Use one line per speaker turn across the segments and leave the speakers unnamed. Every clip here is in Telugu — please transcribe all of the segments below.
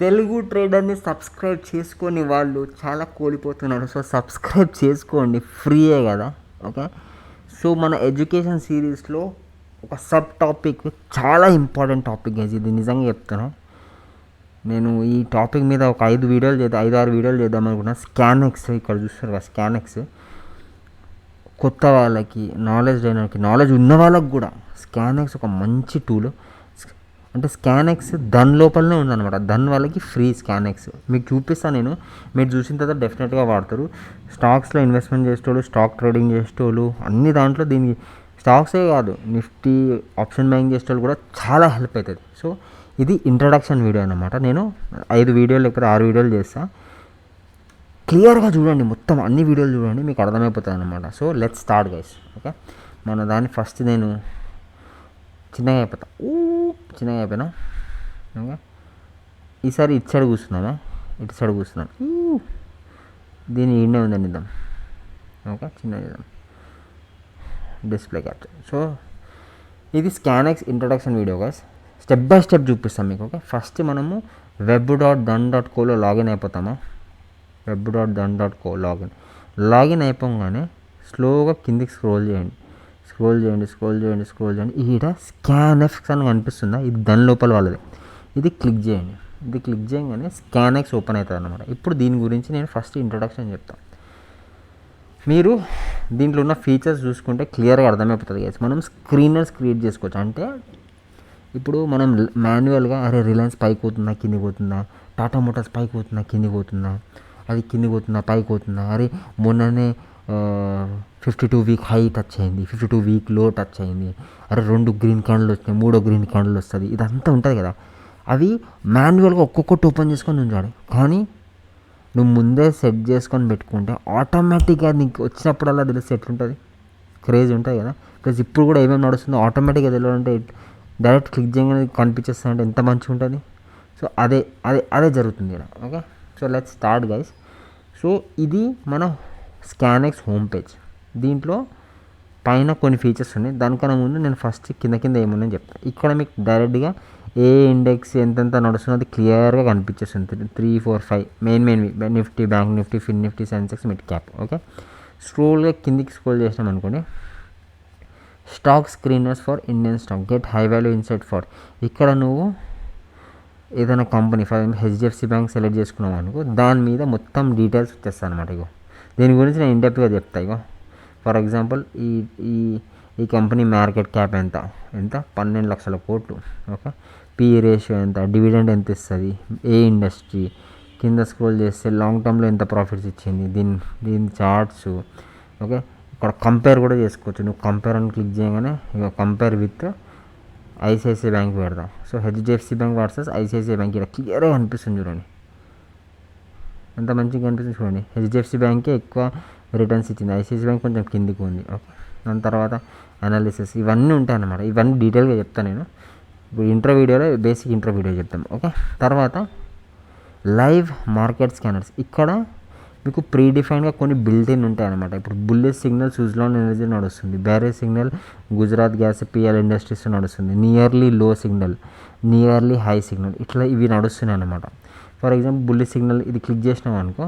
తెలుగు ట్రేడర్ని సబ్స్క్రైబ్ చేసుకొని వాళ్ళు చాలా కోల్పోతున్నారు. సో సబ్స్క్రైబ్ చేసుకోండి, ఫ్రీయే కదా. ఓకే, సో మన ఎడ్యుకేషన్ సిరీస్లో ఒక సబ్ టాపిక్, చాలా ఇంపార్టెంట్ టాపిక్ ఇది, నిజంగా చెప్తున్నా. నేను ఈ టాపిక్ మీద ఒక 5-6 వీడియోలు చేద్దాం అనుకున్నా. స్కానెక్స్, ఇక్కడ చూస్తారు కదా స్కానెక్స్, కొత్త వాళ్ళకి, నాలెడ్జ్ లేని వాళ్ళకి, నాలెడ్జ్ ఉన్న వాళ్ళకి కూడా స్కానెక్స్ ఒక మంచి టూల్. అంటే స్కానెక్స్ దాని లోపలనే ఉందన్నమాట. దాని వాళ్ళకి ఫ్రీ స్కానెక్స్ మీకు చూపిస్తాను నేను. మీరు చూసిన తర్వాత డెఫినెట్గా వాడతారు. స్టాక్స్లో ఇన్వెస్ట్మెంట్ చేసేటోళ్ళు, స్టాక్ ట్రేడింగ్ చేసేటోళ్ళు, అన్ని దాంట్లో దీనికి స్టాక్సే కాదు, నిఫ్టీ, ఆప్షన్ బయింగ్ చేసేటోళ్ళు కూడా చాలా హెల్ప్ అవుతుంది. సో ఇది ఇంట్రడక్షన్ వీడియో అన్నమాట. నేను 5 వీడియోలు లేకపోతే 6 వీడియోలు చేస్తాను. క్లియర్గా చూడండి, మొత్తం అన్ని వీడియోలు చూడండి, మీకు అర్థమైపోతుంది అన్నమాట. So let's start guys. Okay, మన దాన్ని ఫస్ట్ నేను చిన్నగా అయిపోయినా. ఓకే, ఈసారి ఇటు సైడ్ కూర్చున్నాను. దీన్ని ఈడనే ఉందని ఇద్దాం. ఓకే, చిన్నగా ఇద్దాం, డిస్ప్లే క్యాప్చర్. సో ఇది ScanX introduction video guys. Step by step చూపిస్తాం మీకు. ఓకే, ఫస్ట్ మనము web.dun.co లాగిన్ అయిపోతామా. web.dun.co లాగిన్ అయిపోగానే స్లోగా కిందికి స్క్రోల్ చేయండి. ఈడ స్కానెక్స్ అని కనిపిస్తుందా, ఇది దాని లోపల వాళ్ళది. ఇది క్లిక్ చేయండి. ఇది క్లిక్ చేయగానే స్కానెక్స్ ఓపెన్ అవుతుంది అన్నమాట. ఇప్పుడు దీని గురించి నేను ఫస్ట్ ఇంట్రడక్షన్ చెప్తాను. మీరు దీంట్లో ఉన్న ఫీచర్స్ చూసుకుంటే క్లియర్గా అర్థమైపోతుంది గైస్. మనం స్క్రీనర్స్ క్రియేట్ చేసుకోవచ్చు. అంటే ఇప్పుడు మనం మాన్యువల్గా అరే రిలయన్స్ పైకి పోతుందా కిందికి పోతుందా, టాటా మోటార్స్ పైకి పోతుందా కిందికి పోతుందా, అది కిందికి పోతుందా పైకి పోతుందా, అరే మొన్ననే 52 వీక్ హై టచ్ అయింది, 52 వీక్ లో టచ్ అయింది, అరే 2 గ్రీన్ క్యాండిల్ వచ్చినాయి, 3వ గ్రీన్ క్యాండిల్ వస్తుంది, ఇదంతా ఉంటుంది కదా. అవి మాన్యువల్గా ఒక్కొక్కటి ఓపెన్ చేసుకొని ఉంచాలి. కానీ నువ్వు ముందే సెట్ చేసుకొని పెట్టుకుంటే ఆటోమేటిక్గా నీకు వచ్చినప్పుడల్లా తెలిస్తే ఎట్లుంటుంది, క్రేజ్ ఉంటుంది కదా. ప్లస్ ఇప్పుడు కూడా ఏమేమి నడుస్తుందో ఆటోమేటిక్గా తెలియాలంటే డైరెక్ట్ క్లిక్ చేయగానే కనిపించేస్తుంది, అంటే ఎంత మంచిగా ఉంటుంది. సో అదే జరుగుతుంది ఇక్కడ. Okay, so let's start guys. So ఇది మన స్కానెక్స్ హోమ్ పేజ్. దీంట్లో పైన కొన్ని ఫీచర్స్ ఉన్నాయి. దానికన్నా ముందు నేను ఫస్ట్ కింద ఏమున్నాయని చెప్తాను. ఇక్కడ మీకు డైరెక్ట్గా ఏ ఇండెక్స్ ఎంతెంత నడుస్తుందో అది క్లియర్గా కనిపించేస్తుంది. 3, 4, 5 మెయిన్వి, Nifty, bank Nifty, fin Nifty, Sensex, mid cap. Okay, స్క్రోల్గా కిందికి స్క్రోల్ చేసినాం అనుకోండి, stock screeners for Indian stock, get high value insight for. ఇక్కడ నువ్వు ఏదైనా company, for example HDFC bank select చేసుకున్నావు అనుకో, దాని మీద మొత్తం డీటెయిల్స్ వచ్చేస్తాయి అనమాట. ఇగో దీని గురించి నేను ఇండెప్త్గా చెప్తా. ఇగో ఫర్ ఎగ్జాంపుల్ ఈ కంపెనీ మార్కెట్ క్యాప్ ఎంత 12 లక్షల కోట్లు. ఓకే, పీ రేషియో ఎంత, డివిడెండ్ ఎంత ఇస్తుంది, ఏ ఇండస్ట్రీ, కింద స్క్రోల్ చేస్తే లాంగ్ టర్మ్లో ఎంత ప్రాఫిట్స్ ఇచ్చింది, దీని చార్ట్స్. ఓకే, ఇక్కడ కంపేర్ కూడా చేసుకోవచ్చు. నువ్వు కంపేర్ అని క్లిక్ చేయగానే ఇక కంపేర్ విత్ ఐసిఐసిఐ బ్యాంక్ పెడదాం. So HDFC bank versus ICICI bank ఇక్కడ క్లియర్గా కనిపిస్తుంది చూడండి, ఎంత మంచిగా కనిపిస్తుంది చూడండి. హెచ్డిఎఫ్సి బ్యాంకే ఎక్కువ రిటర్న్స్ ఇచ్చింది, ఐసిఐసిఐ బ్యాంక్ కొంచెం కిందికి ఉంది. ఓకే, దాని తర్వాత అనాలిసిస్ ఇవన్నీ ఉంటాయి అన్నమాట. ఇవన్నీ డీటెయిల్గా చెప్తాను నేను. ఇప్పుడు బేసిక్ ఇంట్రో వీడియో చెప్తాం. ఓకే, తర్వాత లైవ్ మార్కెట్ స్కానర్స్. ఇక్కడ మీకు ప్రీ డిఫైన్డ్గా కొన్ని బిల్ట్-ఇన్ ఉంటాయి అన్నమాట. ఇప్పుడు బుల్లిష్ సిగ్నల్ సుజ్లాన్ ఎనర్జీ నడుస్తుంది, బేరే signal Gujarat Gas, PL industries నడుస్తుంది, nearly low signal, nearly high signal, ఇట్లా ఇవి నడుస్తున్నాయి అన్నమాట. ఫర్ ఎగ్జాంపుల్ బుల్లిష్ సిగ్నల్ ఇది క్లిక్ చేసినావు అనుకో,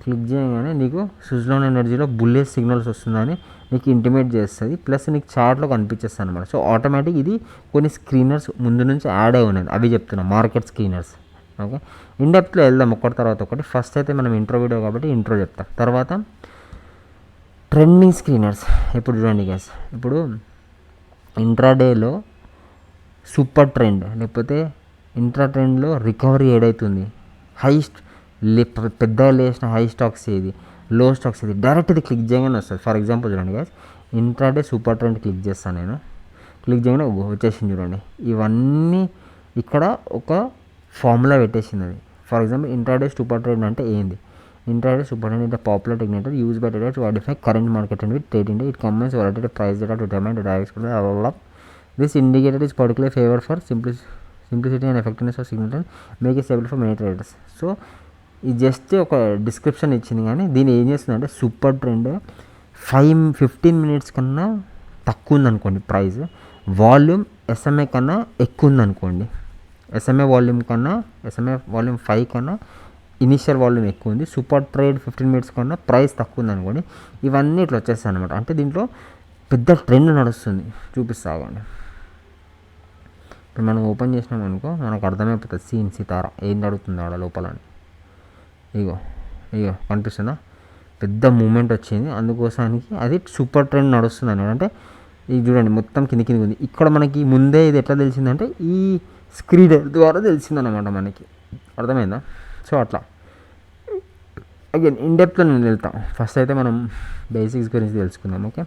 క్లిక్ చేయగానే నీకు సుజ్లాన్ ఎనర్జీలో బుల్లిష్ సిగ్నల్స్ వస్తుందని నీకు ఇంటిమేట్ చేస్తుంది. ప్లస్ నీకు చార్ట్లో కనిపించేస్తుంది అనమాట. సో ఆటోమేటిక్ ఇది కొన్ని స్క్రీనర్స్ ముందు నుంచి యాడ్ అయి ఉన్నాయి, అవి చెప్తున్నా, మార్కెట్ స్క్రీనర్స్. ఓకే, ఇన్డెప్త్లో వెళ్దాం ఒకటి తర్వాత ఒకటి. ఫస్ట్ అయితే మనం ఇంట్రో వీడియో కాబట్టి ఇంట్రో చెప్తాం. తర్వాత ట్రెండింగ్ స్క్రీనర్స్. ఇప్పుడు చూడండి గైస్, ఇప్పుడు ఇంట్రాడేలో సూపర్ ట్రెండ్ లేకపోతే ఇంట్రా ట్రెండ్లో రికవరీ ఏదైతుంది, పెద్దగా లేచిన హై స్టాక్స్ ఏది, లో స్టాక్స్ ఏది, డైరెక్ట్ ఇది క్లిక్ చేయగానే వస్తుంది. ఫర్ ఎగ్జాంపుల్ చూడండి guys, intraday super trend click చేస్తాను నేను. క్లిక్ చేయగానే వచ్చేసింది చూడండి. ఇవన్నీ ఇక్కడ ఒక ఫార్ములా పెట్టేసింది అది. For example intraday super trend అంటే ఏంది, intraday super trend is a popular technique used by traders to identify current market trend with trade index. It combines volatility price data to determine the direct exposure. This indicator is particularly favored for simplicity and effectiveness of signal and make it stable for many traders. So ఇది జస్ట్ ఒక డిస్క్రిప్షన్ ఇచ్చింది, కానీ దీన్ని ఏం చేస్తుందంటే సూపర్ ట్రెండ్ 15 minutes కన్నా తక్కువ ఉందనుకోండి ప్రైస్, వాల్యూమ్ ఎస్ఎంఏ కన్నా ఎక్కువ ఉందనుకోండి, SMA వాల్యూమ్ కన్నా SMA వాల్యూమ్ 5 కన్నా ఇనిషియల్ వాల్యూమ్ ఎక్కువ ఉంది. సూపర్ ట్రేడ్ 15 మినిట్స్ కన్నా ప్రైస్ తక్కువ ఉంది అనుకోండి. ఇవన్నీ ఇట్లా వచ్చేస్తాయి అనమాట. అంటే దీంట్లో పెద్ద ట్రెండ్ నడుస్తుంది. చూపిస్తాగండి. ఇప్పుడు మనం ఓపెన్ చేసినాం అనుకో మనకు అర్థమైపోతుంది సీన్ సితార ఏం నడుస్తుంది ఆడ లోపల అని. ఇగో కనిపిస్తుందా, పెద్ద మూమెంట్ వచ్చింది. అందుకోసానికి అది సూపర్ ట్రెండ్ నడుస్తుంది అనమాట. అంటే ఇది చూడండి మొత్తం కిందికి ఉంది. ఇక్కడ మనకి ముందే ఇది ఎట్లా తెలిసిందంటే ఈ స్క్రీన్ ద్వారా తెలిసిందనమాట మనకి. అర్థమైందా? సో అట్లా అగైన్ ఇన్డెప్త్లో నేను వెళ్తాం. ఫస్ట్ అయితే మనం బేసిక్స్ గురించి తెలుసుకుందాం. Okay,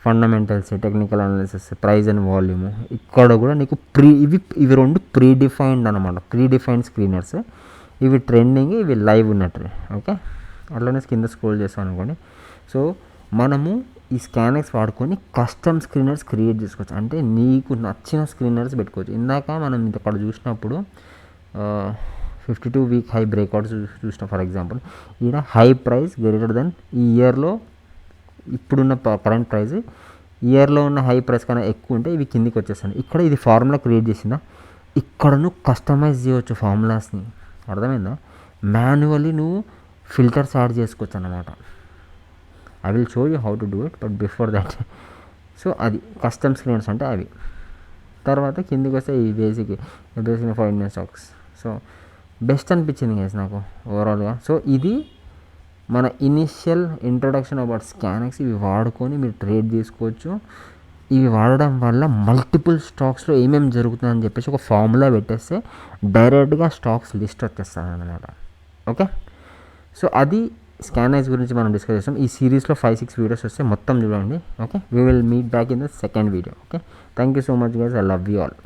fundamentals, technical analysis, price and volume. ఇక్కడ కూడా నీకు ఇవి రెండు ప్రీ డిఫైన్డ్ అనమాట. Pre defined screeners. ఇవి ట్రెండింగ్, ఇవి లైవ్ ఉన్నట్టు. ఓకే, అట్లనే కింద స్క్రోల్ చేస్తాం అనుకోండి. సో మనము ఈ స్కానెక్స్ వాడుకొని కస్టమ్ స్క్రీనర్స్ క్రియేట్ చేసుకోవచ్చు. అంటే నీకు నచ్చిన స్క్రీనర్స్ పెట్టుకోవచ్చు. ఇందాక మనం ఇక్కడ చూసినప్పుడు 52 వీక్ హై బ్రేక్అవుట్స్ చూసినాం ఫర్ ఎగ్జాంపుల్. ఈడ హై ప్రైస్ గ్రేటర్ దెన్ ఈ ఇయర్లో ఇప్పుడున్న కరెంట్ ప్రైస్ ఇయర్లో ఉన్న హై ప్రైస్ కన్నా ఎక్కువ ఉంటే ఇవి కిందికి వచ్చేస్తాయి. ఇక్కడ ఇది ఫార్ములా క్రియేట్ చేసిందా, ఇక్కడ నువ్వు కస్టమైజ్ చేయవచ్చు ఫార్ములాస్ని. అర్థమైందా? మాన్యువల్లీ నువ్వు ఫిల్టర్స్ యాడ్ చేసుకోవచ్చు అన్నమాట. I will show you how to do it, but before that so అది కస్టమ్ స్క్రీన్స్ అంటే అవి. తర్వాత కిందికి వస్తే ఈ basic for Indian stocks. So best అనిపించింది గైస్ నాకు ఓవరాల్గా. సో ఇది మన ఇనిషియల్ ఇంట్రొడక్షన్ అబౌట్ స్కానెక్స్. ఇవి వాడుకొని మీరు ట్రేడ్ చేసుకోవచ్చు. ఇవి వాడడం వల్ల మల్టిపుల్ స్టాక్స్లో ఏమేమి జరుగుతుందని చెప్పేసి ఒక ఫార్ములా పెట్టేస్తే డైరెక్ట్గా స్టాక్స్ లిస్ట్ వచ్చేస్తుంది అన్నమాట. ఓకే, సో అది స్కానైజ్ గురించి మనం డిస్కస్ చేస్తాం. ఈ సిరీస్లో 5-6 వీడియోస్ వస్తే మొత్తం చూడండి. Okay, we will meet back in the second video. Okay, thank you so much guys. I love you all.